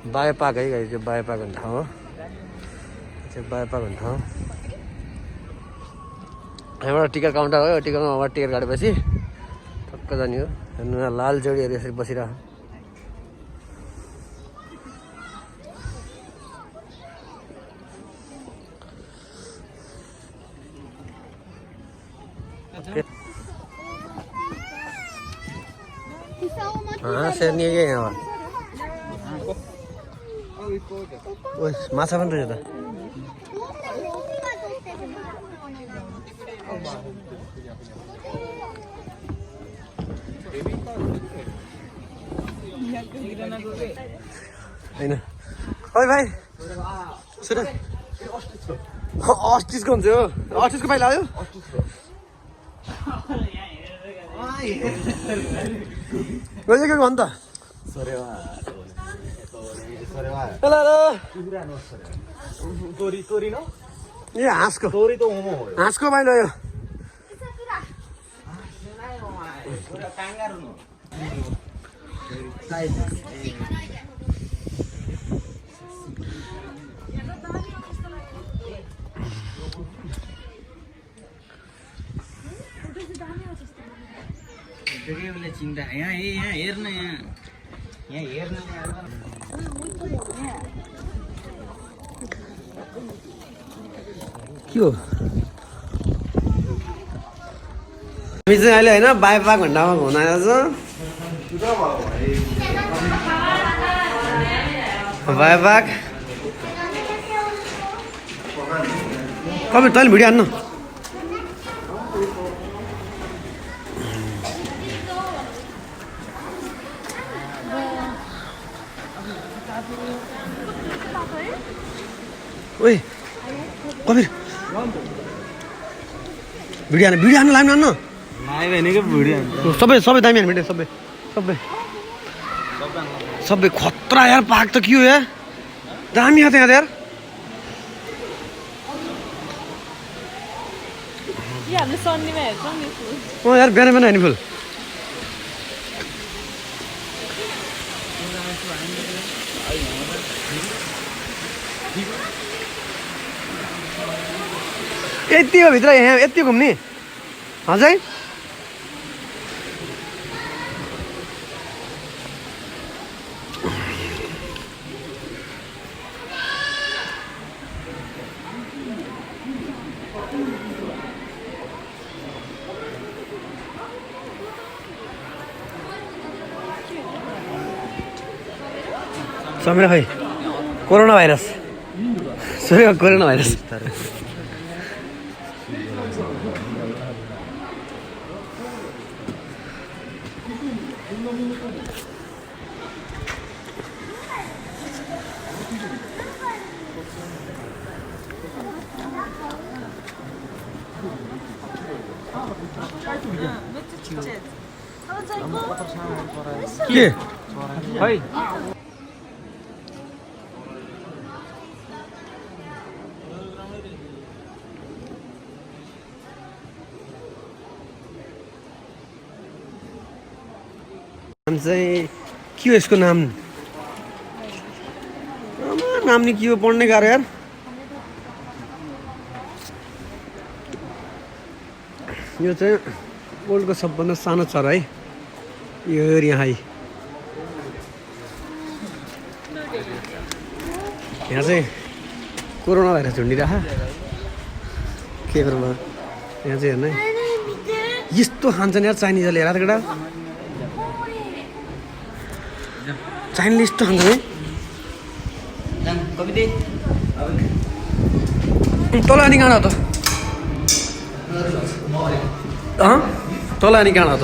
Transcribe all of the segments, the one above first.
Biopark है गाडी चाहिँ बायोपार्क भन्ने ठाउँ हो बायोपार्क भन्ने ठाउँ यहाँबाट टिकट काउन्टर हो टिकटमा टिकट काटेपछि टक्क जाने हो हेर्नु लाल जोडीहरू यसरी बसिरहेको शेर्नी के यहाँ माछा पनि रहेछ त होइन ओइ भाइ सुन 38 को हुन्छ हो 38 को भाइ लाग्यो गइसक्यो भन् त ए हाँसको भाइ लयो चिन्ता यहाँ हेर्न यहाँ हेर्न के हो हामी चाहिँ अहिले होइन बायोपार्क भन्ने ठाउँमा घुम्न आएको छ बायोपार्क कमेन्ट तैँले भिडियो हान्नु ओए कफिर भिडियो हान्नु लाइभ हान्नु सबै दामी हान्नु भिडियो सबै खतरा यार पार्क त के हो यार दामी हो त यहाँ यार यार बिहान हान्ने फुल यति हो भित्र यहाँ यति घुम्ने हजुर समीरा भाइ कोरोना भाइरस कोरोना भाइरस के है चाहिँ के हो यसको नाम नि के हो पढ्ने गाह्रो यार यो चाहिँ वर्ल्डको सबभन्दा सानो चरा है यो यहाँ यहाँ चाहिँ कोरोना भाइरस झुन्डिरह के गरौँ यहाँ चाहिँ हेर्नु यस्तो खान्छन् यार चाइनिजले हेर केटा चाइनिजले यस्तो खान्छ है तल अनि कहाँ त तल अनि कहाँ त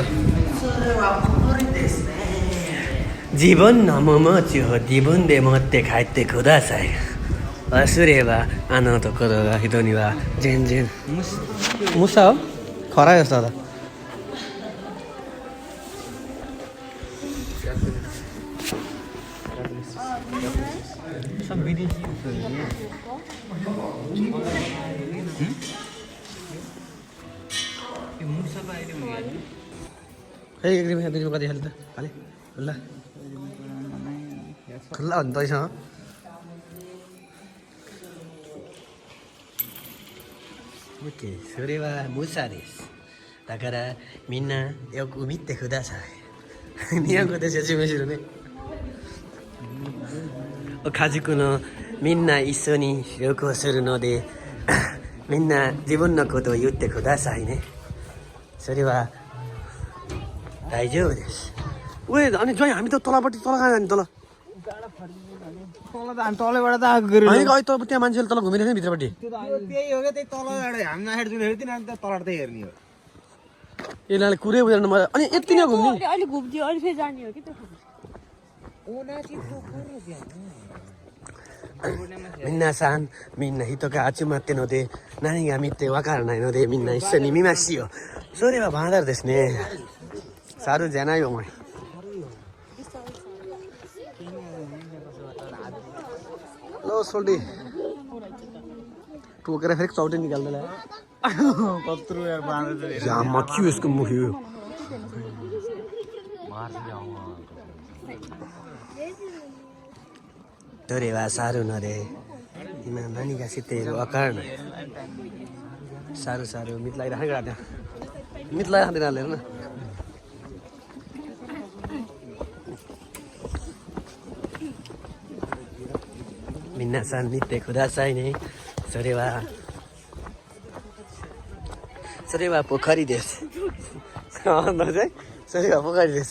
जीवन नमम च्यो जीवन दे मते खाइते खुदा साय असुरेवा आनन्द करोगा हितोनिवा जेन जेन मुसा हो खरा जस्तो त सब विदेशी मुसा बाहिर हुने है एक रिम कति हाल्दा हाले ल खुल्ला हो नि तैसँग Oke, sore wa Musa desu. Dakara minna yoku mitte kudasai. 日本語で説明するね。家族のみんな一緒に旅行するので、みんな自分のことを言ってくださいね。それは大丈夫です。ओए अनि जय हामी त तलपट्टि तल कहाँ जाने तल तल त हामी तलबाट त आएको गरे हामी अहिले त त्यहाँ मान्छेले तल घुमिरहेछ नि भित्रपट्टि त्यही हो क्या त्यही तलबाट हामी नहेर जुन हेर्दिन अनि त तलबाट त्यही हेर्ने हो यसले कुरै बुझ्दैन मलाई अनि यति नै घुम्ने अहिले घुम्थ्यो अहिले फेरि जाने हो कि त्यो Minna san, minna hito ga achumatte node, nani ga mitte wakaranai node, minna issho ni mimashio. Sore wa bandar desu ne. Saru janai yo omae. Lo soldi. ठोकेर फेरि चौटे निकाल्दैन कत्रो यार बाँधेर जाममा के यसको मुख हो तोरेवा सारू नरे इमा नानीका सितेहरू अकारण सारू सारू मित लागिराखेको राख्दैन मित लागिराख्दैन हेर्न मिन्नासान नित्य खुदासाई नै सरेवा पोखरी देश सरेवा पोखरी देश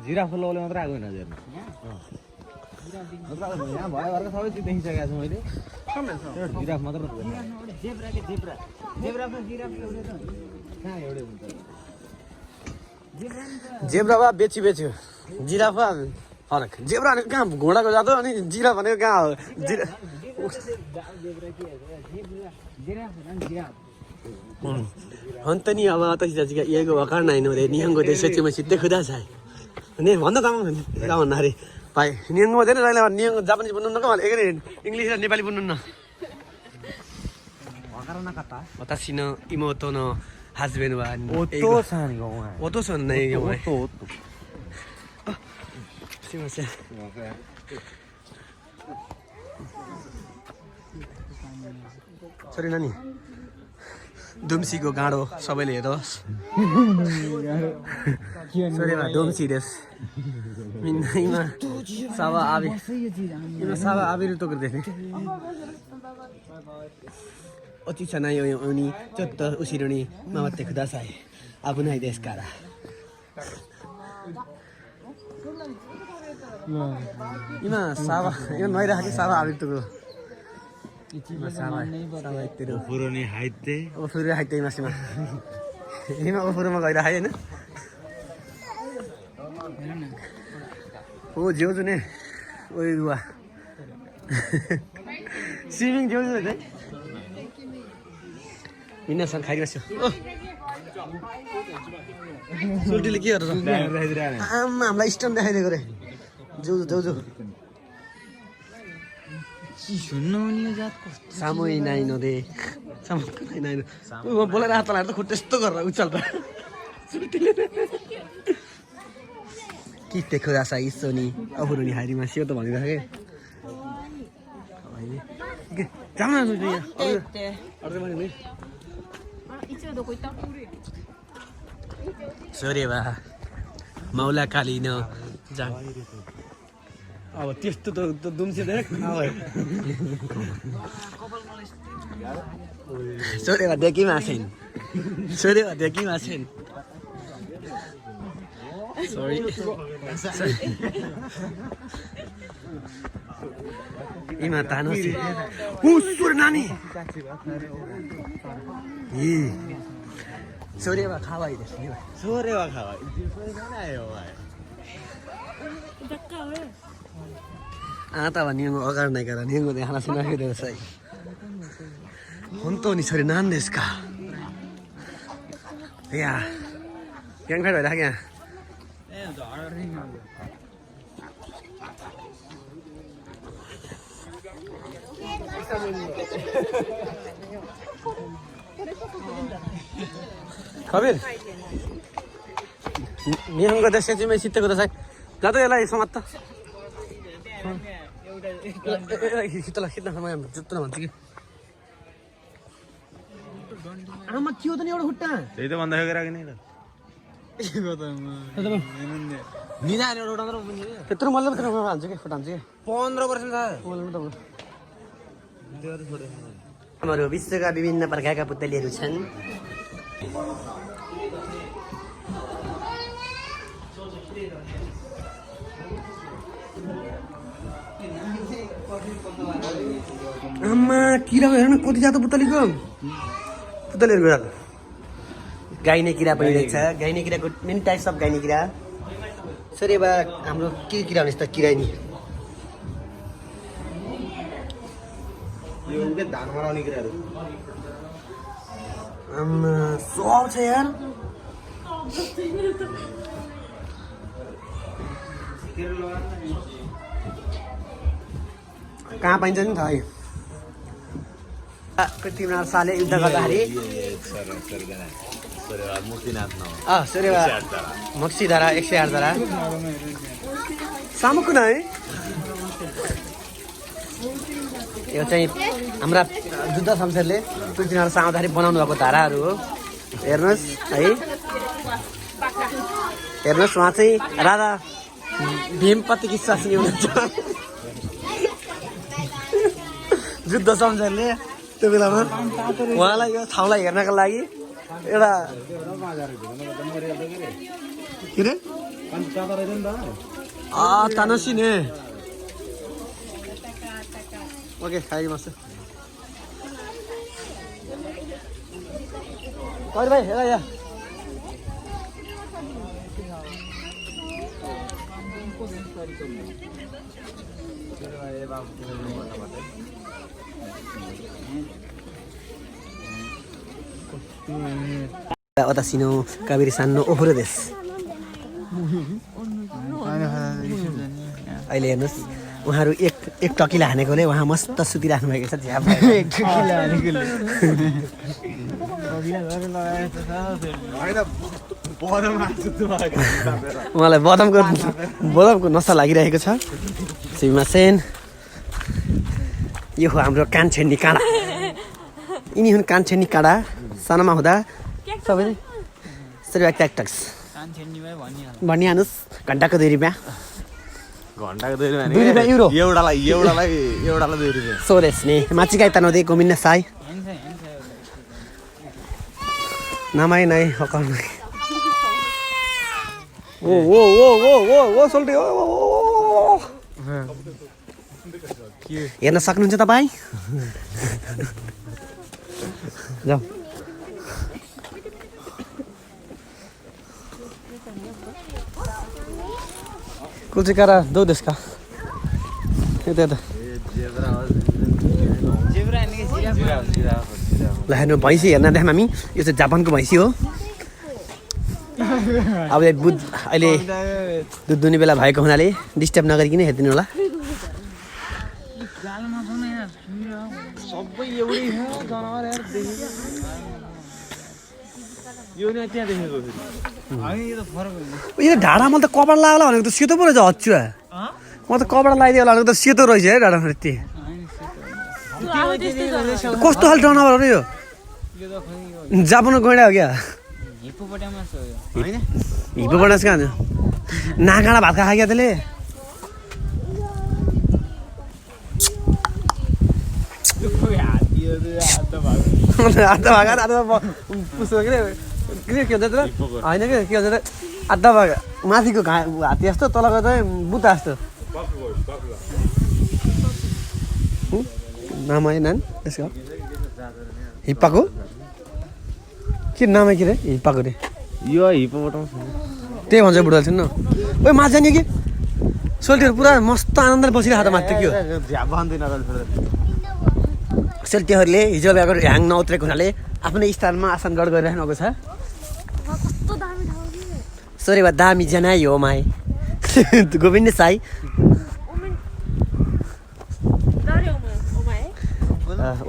जिराफ लोले मात्र आएको होइन हेर्नु यहाँ भयो घरको सबै चिज देखिसकेको छु मैले जिराफ मात्र जेब्रा के जेब्रा जेब्रा र जिराफ कहाँ एउटै हुन्छ जेब्रा वा बेच्यो जिराफा फरक जेब्रा भनेको कहाँ घोडाको जातो अनि जिराफ भनेको कहाँ हो本当に私たちが英語わからないので日本語で説明してくださいねभन्दा कामन अरे भाइ नियङ्गो हुँदैन अहिले नियङ्गो जापानिज बोल्नु न कमाल एकै इङ्ग्लिस र नेपाली बोल्नु न私の妹のハズベンドはお父さんがお前お父さんねお前すいませんそれ何दुम्सीको गाडो सबैले हेरोस् सोरेवा दुम्सी देश मिन्नाइमा सावा आबी इमा सावा आबी를 또 그랬네 어찌잖아요 오니 쫓또 우시로니 마와tte 쿠다사이 아부나이 데스から今サワ今前だけサワ浴びるところ今サワ行ってるお風呂に入ってお風呂入っています今お風呂もがいら入るねお上手ねおいうわスイミング上手だね皆さん帰りましょうसोल्टीले के गर्छ आमा हामीलाई स्टोन देखाइदिएको रे जाउ जाउ जाउ सामुई नाइ नदे सामुई नाइ बोलेर हात लाएर त खुट्टा यस्तो गरेर उचाल्छ सोल्टीले कि देखो रासा इसोनी अफुरुनी हारीमा सियो त भनिरहेको के जाऊ न अर्को भने सोरेवा मौला काली न जा अब त्यस्तो त दुम्सिँदैन सोरेवा देखिमा छैन सोरेवा देखिमा छैन सरी इमा तानोसी उ सोरे नानी ए सोरेवा खावाई देश नि सोरेवा खावाई आयो भाइあなたは日本語わからないから日本語で話せないでください本当にそれ何ですかいやยังไปหน่อยได้ไง खबिर निहङको त सेचीमै सित्तेको त सायद जाँदा यसलाई समात्त खिच्न समय जुत्न भन्छु कि आमा के हो त नि एउटा खुट्टा त्यही त भन्दा गराएको नि निदान एउटा उठाउँदा त्यत्रो मैले मात्रै हाल्छु कि खुट्टा हाल्छु कि 15% छ हाम्रो विश्वका विभिन्न प्रकारका पुतलीहरू छन् आमा किरा हेर्न कति जातो पुतलीको पुतलीहरूको जातो गाइने किरा पनि रहेछ गाइने किराको मेनी टाइप्स अफ गाइने किरा सरी बा हाम्रो के किरा भनेस् त किरा नि यो के धान मराउने किराहरु आमा सब छ यार कहाँ पाइन्छ नि थाहा पृथ्वीनाथ शाहले युद्ध गर्दाखेरि मक्सीधारा 108 धारा सामुको न है यो चाहिँ हाम्रा जुद्ध शमशेरले पृथ्वीनाथ शाह आउँदाखेरि बनाउनु भएको धाराहरू हो हेर्नुहोस् है हेर्नुहोस् उहाँ चाहिँ राजा भीमपति विश्वासी हुनुहुन्छ जुद्ध शमशेरले त्यो बेलामा उहाँलाई यो ठाउँलाई हेर्नको लागि एउटा के रे तानसी ने ओके खाइदिनु मस्त भाइ हेर यहाँ私のカビリさんのお風呂ですअहिले हेर्नुहोस् उहाँहरू एक टकिला हानेकोले उहाँ मस्त सुतिराख्नु भएको छ झ्याप उहाँलाई बदामको नसा लागिरहेको छ सिमासेन यो हो हाम्रो कान छेड्ने काँडा यिनी हुन् कान छेड्ने काँडा सानोमा हुँदा सबैले ट्याक्टक्स भनिहाल्नुहोस् घन्टाको 2 रुपियाँ घन्टाको 2 रुपियाँ 2 रुपियाँ युरो एउटालाई 2 रुपियाँ सो देस्ने माचिकाई तनोदे गोमिन्न साई नमाई नै हकन ओ सोल्टे ओ हेर्न सक्नुहुन्छ तपाईँ जाऊ कुलचिकारा दो देशका यता ल हेर्नु भैँसी हेर्न देख्यौँ हामी यो चाहिँ जापानको भैँसी हो अब अहिले दुध दुने बेला भएको हुनाले डिस्टर्ब नगरिकन हेरिदिनु होला यो ढाडा मैले त कपडा लाग्ला भनेको त सेतो पो रहेछ हच्चुवा म त कपडा लगाइदियो होला भनेको त सेतो रहेछ है ढाडा यति कस्तो खाले जनावर हो यो जापानको गैँडा हो क्या हिप्पोपोटामस कहाँ नाकाँडा भात खायो क्या त्यसले आधा भाग पुस्यो के के भन्छ होइन के भन्छ आधा भाग माथिको हात्ती जस्तो तलको चाहिँ बुट्टा जस्तो नाम है नान यसको हिप्पाको के नाम के रे हिप्पाको रे यो हिप्पोपोटामस त्यही भन्छ बुढा छैन ओइ माछ जाने कि सोल्टीहरू पुरा मस्त आनन्दले बसिरहेको त माथि के हो सेल्टीहरूले हिजो बिहाको ह्याङ नउत्रेको हुनाले आफ्नै स्थानमा आसन गढ गरिराख्नु भएको छ सरी बा दामी जनाइ हो माई गोविन्द साई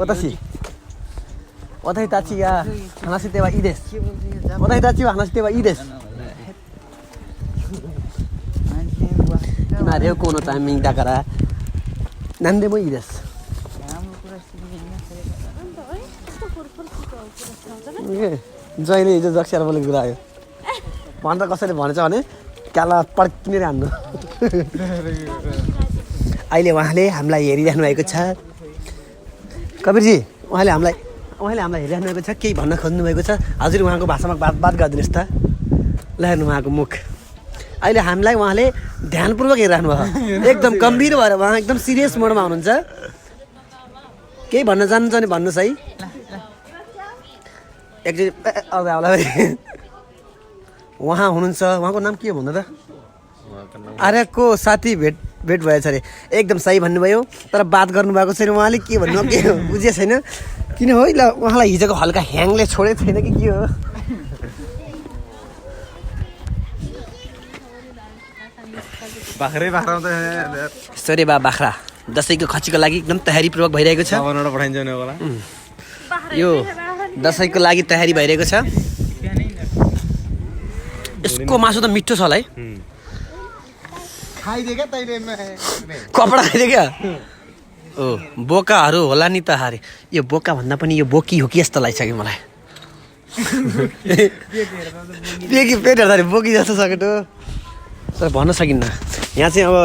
ओतासी 私たちが話してはいいです私たちは話してはいいです今旅行のタイミングだから何でもいいです जहिले हिजो जक्सिएर बोलेको कुरा आयो भन्दा कसैले भनेछ भने काला पड्किने हान्नु अहिले उहाँले हामीलाई हेरिराख्नु भएको छ कबीरजी उहाँले हामीलाई हेरिराख्नु भएको छ केही भन्न खोज्नु भएको छ हजुर उहाँको भाषामा बात गरिदिनुहोस् त ल हेर्नु उहाँको मुख अहिले हामीलाई उहाँले ध्यानपूर्वक हेरिराख्नु भयो एकदम गम्भीर भएर उहाँ एकदम सिरियस मोडमा हुनुहुन्छ केही भन्न चाहनुहुन्छ भने भन्नुहोस् है उहाँ हुनुहुन्छ उहाँको नाम के हो भन्नु त आर्यको साथी भेट भएछ अरे एकदम सही भन्नुभयो तर बात गर्नुभएको छैन उहाँले के भन्नु के हो बुझे छैन किन हो ल उहाँलाई हिजोको हल्का ह्याङले छोडेको छैन कि के हो सरी बा बाख्रा दसैँको खसीको लागि एकदम तयारीपूर्वक भइरहेको छ यो दसैँको लागि तयारी भइरहेको छ यसको मासु त मिठो छ होला है कपडा खाइदियो क्या ओ बोकाहरू होला नि त हारे यो बोका भन्दा पनि यो बोकी हो कि जस्तो लागिसक्यो मलाई पेट हेर्दाखेरि बोकी जस्तो सकेको तर भन्न सकिन्न यहाँ चाहिँ अब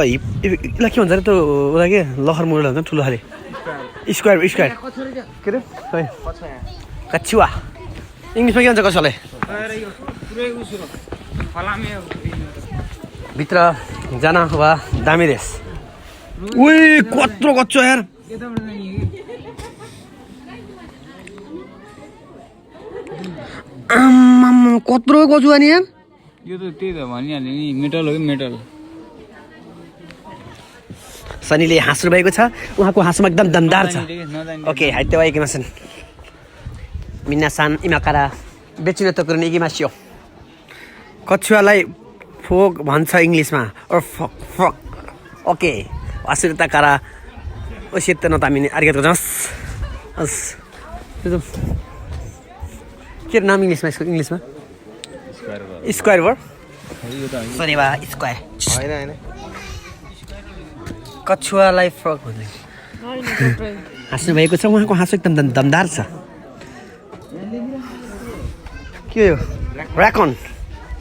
यसलाई के भन्छ अरे त्यो उसलाई के लखर मुरल भन्छ ठुलो खाले स्क्वायर के अरे कछुवा इङ्ग्लिसमा के भन्छ कसैलाई भित्र जान वा दामी रहेछ उही कत्रो कच्चो यार कत्रो कचुवा नि यार यो त त्यही त भनिहाल्यो नि मेटल हो कि मेटल सनीले हाँस्नु भएको छ उहाँको हाँसोमा एकदम दमदार छ ओके हाइते वा इकिमासन मिनासान इमाकारा बेचिन त कुरो इकिमासियो कछुवालाई फोक भन्छ इङ्ग्लिसमा फक ओके असिरता कारा ओसित नतामिने आर्गेत गजस अस के नाम इङ्ग्लिसमा यसको इङ्ग्लिसमा स्क्वायर वर्ड सरी बा स्क्वायर हैन कछुवालाई फ्रक भन्दै हाँस्नु भएको छ उहाँको हाँसो एकदम दमदार छ के हो ऱ्याकन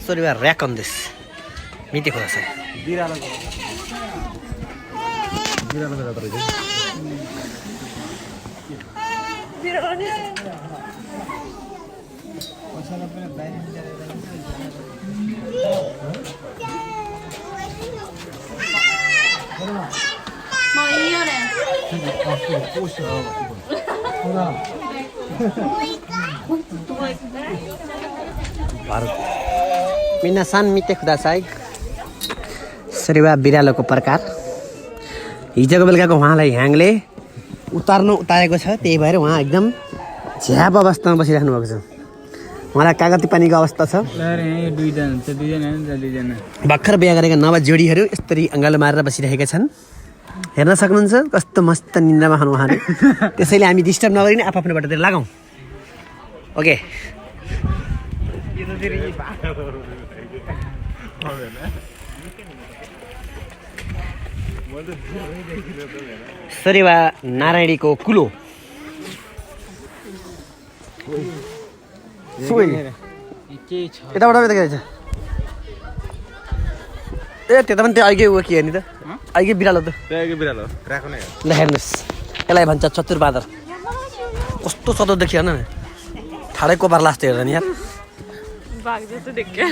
सरी बा ऱ्याकन दिस मिठो कुरा छ मिनासान मिते खुदासाई सरीवा बिरालोको प्रकार हिजोको बेलुकाको उहाँलाई ह्याङले उतारेको छ त्यही भएर उहाँ एकदम झ्याप अवस्थामा बसिराख्नु भएको छ उहाँलाई कागती पानीको अवस्था छ भर्खर बिहा गरेका नव जोडीहरू यसरी अङ्गालो मारेर बसिरहेका छन् हेर्न सक्नुहुन्छ कस्तो मस्त निन्द्रामा खानु उहाँले त्यसैले हामी डिस्टर्ब नगरी नै आफ्नो बाटोतिर लगाउँ ओके सरीवा नारायणीको कुलो यताबाट देखाइन्छ ए त्यता पनि त्यो अहिले ऊ के हेर्ने त अहिले बिरालो त बिरालो ल हेर्नुहोस् यसलाई भन्छ चतुरबादर कस्तो चतुर देखिएन ठाडै कोपार लास्ट हेर्दा नि यार बाघ जस्तो देख्यो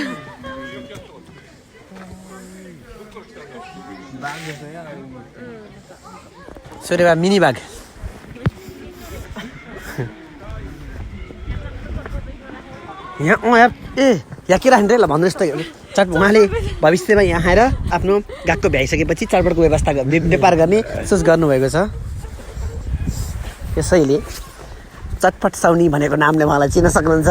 सोरेवा मिनी बाघ यहाँ यार ए यहाँ के राख्नु ल भन्नुहोस् त चट उहाँले भविष्यमा यहाँ आएर आफ्नो गागको भ्याइसकेपछि चाडपर्डको व्यवस्था व्यापार गर्ने सोच गर्नुभएको छ त्यसैले चटपट साउनी भनेको नामले उहाँलाई चिन्न सक्नुहुन्छ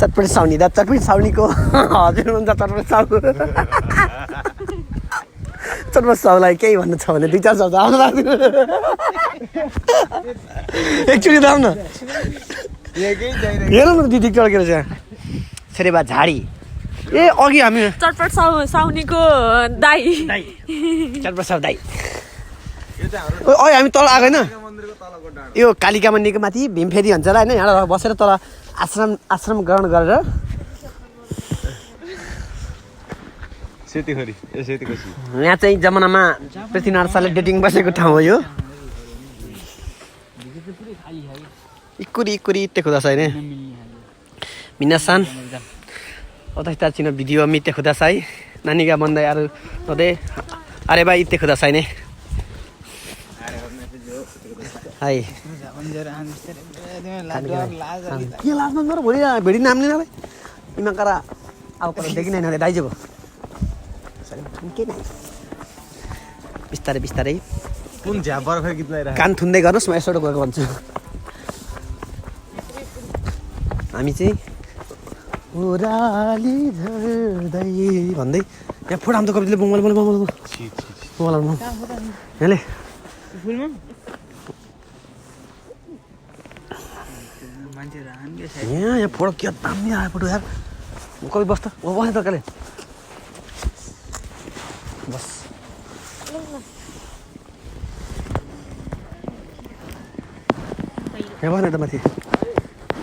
चटपट साउनी दा चटपट साउनीको हजुर हुन्छ चटपट साउ चटपट साउलाई केही भन्नु छ भने 2-4 शब्द आउनु लाग्दैन एकचोटि दाम न एकै जाइरहेको हेर न दिदी टड्केर चाहिँ छेरे बा झाडी ए अघि हामी चटपट साउनीको दाई चटप्रसाद दाई यो चाहिँ हाम्रो ओइ हामी तल आएको होइन मन्दिरको तलको डाँडा यो कालिका मन्दिरको माथि भीमफेदी हुन्छ होला होइन यहाँ बसेर तल आश्रम ग्रहण गरेर सेतीखोरी ए सेतीकोसी यहाँ चाहिँ जमानामा पृथ्वीनारायण शाहले डेटिङ बसेको ठाउँ हो यो इकुरी इकुरी इत्ते खुदासाई ने minasan otas kita cina video mi itte kudasai nani ga bandai aru node are bhai itte kudasai ne hai के लाजमा गएर भोलि भेडी नाम्ने न इमा करा अब पर देखिन न दाइजको के नै बिस्तारै बिस्तारै कुन झ्या बर्फ गीत गाइरहेको कान थुन्दै गर्नुस् म यसोट गएको भन्छु हामी चाहिँ ओराली झर्दै भन्दै यहाँ फोटो हाम्रो कविताले बङ्गाल यहाँले यहाँ फोटो के दामी आयो फोटो यार कवि बस्छ बस्ने तर्काले बस यहाँ बस्ने त माथि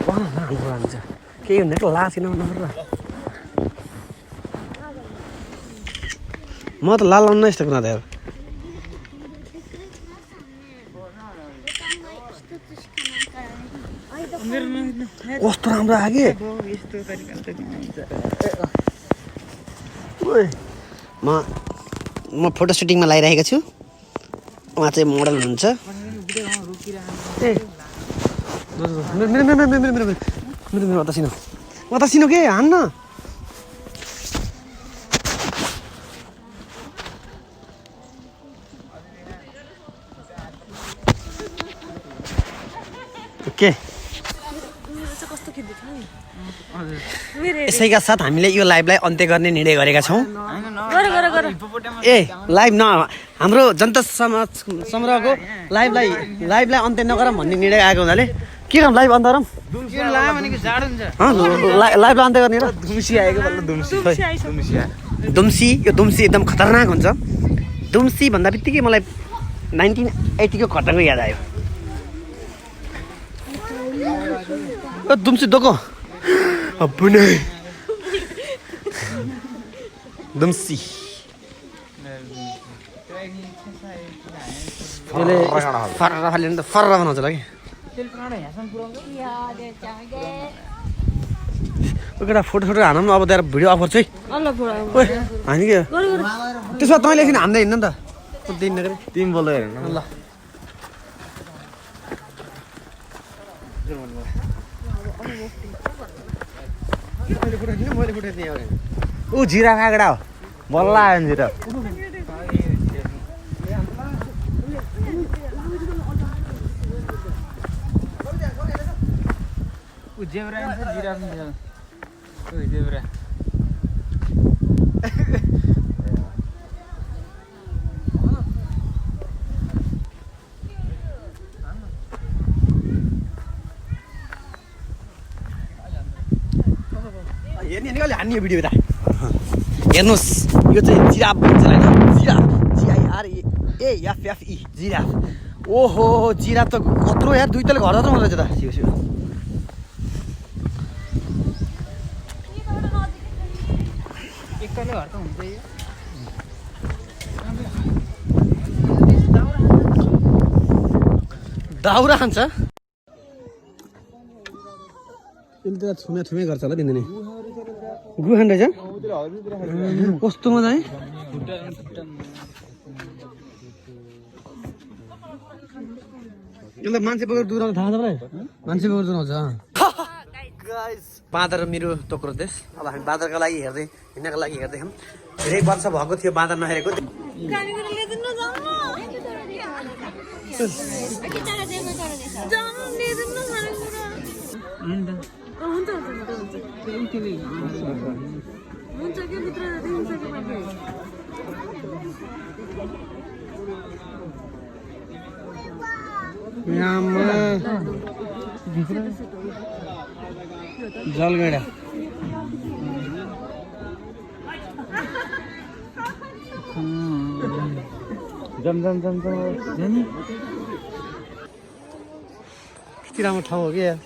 बस्न राम्रो हुन्छ केही हुँदैन लास किन नपर्छ म त लाल लाउन यस्तो कुरा यार कस्तो राम्रो आगे म फोटो सुटिङमा लगाइरहेको छु उहाँ चाहिँ मोडल हुनुहुन्छ ए मेरो अतासिनो के हान्न के यसैका साथ हामीले यो लाइभलाई अन्त्य गर्ने निर्णय गरेका छौँ ए लाइभ न हाम्रो जनता समाज समूहको लाइभलाई अन्त्य नगरौँ भन्ने निर्णय आएको हुनाले के गर्नु लाइभ अन्त्य गरौँ लाइभलाई अन्त्य गर्ने र दुम्सी आएको बल्ल दुम्सी यो दुम्सी एकदम खतरनाक हुन्छ दुम्सी भन्दा बित्तिकै मलाई 1980 को घटनाको याद आयो दुम्सी दोको अपने दुम्सी त्यसले फर्रा फाल्यो नि त फर्रा बनाउँछ ल कि केटा फोटो हानौँ न अब त्यहाँ भिडियो अफर चाहिँ हानि के त्यसमा तैँले एकछिन हान्दै हिँड्नु नि त तिमी बोल्दै हेर्नु ल ऊ जिरा काँक्रा हो बल्ल आयो नि जिरा जेब्रा जिरा जेब्रा हेर्ने हान्ने भिडियो त हेर्नुहोस् यो चाहिँ जिराफ भन्छ होइन जिराफ JIRAFFE जिराफ ओहो जिराफ त कत्रो यार दुई तले घर जत्रो रहेछ त सियो सियो एक तले घर त हुन्छ यो दाउरा खान्छ यसले त थुमे गर्छ होला दिनदिनै गुहा रहेछ कस्तो मजा है यसलाई मान्छे बोकेर दुराउँछ थाहा छ मलाई मान्छे बोकेर दुराउँछ बाँदर मेरो तोक्रो देश अब हामी बाँदरको लागि हेर्दै हिँड्नको लागि हेर्दै छौँ धेरै वर्ष भएको थियो बाँदर नहेरेको जलगढा जम जानी कति राम्रो ठाउँ हो कि यार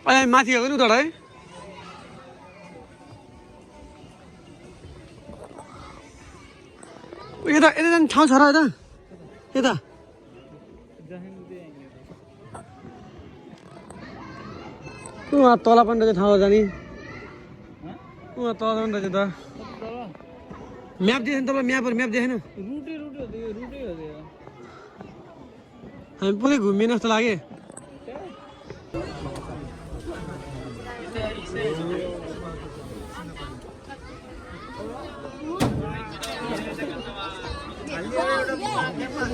अहिले माथि गएको नि उता है यता यता जाने ठाउँ छ र यता यता उहाँ तल पनि रहेछ ठाउँ जाने उहाँ तल पनि रहेछ त म्याप देखेन तपाईँ म्याप देखेन हामी पुरै घुमिएन जस्तो लाग्यो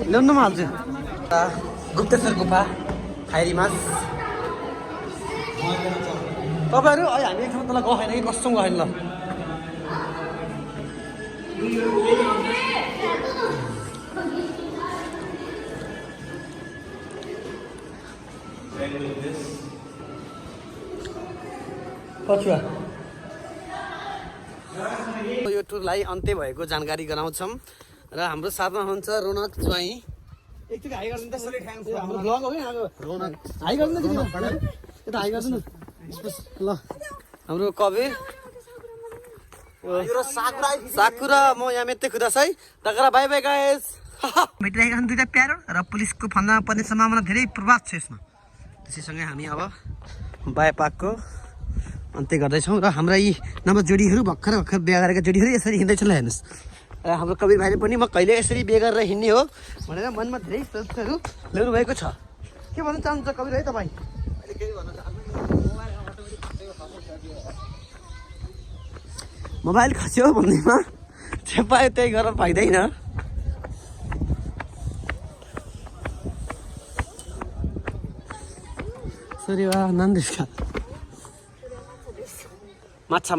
ल्याउनुमा हाल्छु गुप्तेश्वर गुफा खाइरी मास तपाईँहरू अहिले हामी एकछिन तल गएन कि कस्तो गएन ल पछुवा यो टुरलाई अन्त्य भएको जानकारी गराउँछौँ र हाम्रो साथमा हुनुहुन्छ रौनक ज्वाइँ एकचोटि हाई गर्नु त हाम्रो ब्लग हो कि रौनक हाई गर्नु न यता हाई गर्नु न ल हाम्रो कबीर साकुरा म यहाँ मेत्ते खुदास है तगरा बाई बाई गाइस भेटिरहेका छन् दुईटा प्यारो र पुलिसको फन्दामा पर्ने सम्भावना धेरै प्रभाव छ यसमा त्यसैसँगै हामी अब बाई पाकको अन्त्य गर्दैछौँ र हाम्रा यी नव जोडीहरू भर्खर बिहा गरेका जोडीहरू यसरी हिँड्दैछन् ल हेर्नुहोस् र हाम्रो कबीर भाइले पनि म कहिले यसरी बिहे गरेर हिँड्ने हो भनेर मनमा धेरै सोचहरू ल्याउनु भएको छ के भन्न चाहनुहुन्छ कबीर भाइ तपाईँ मोबाइल खस्यो भन्दैमा जे पायो त्यही गर्न पाइँदैन सरी वा नन्देशका माछा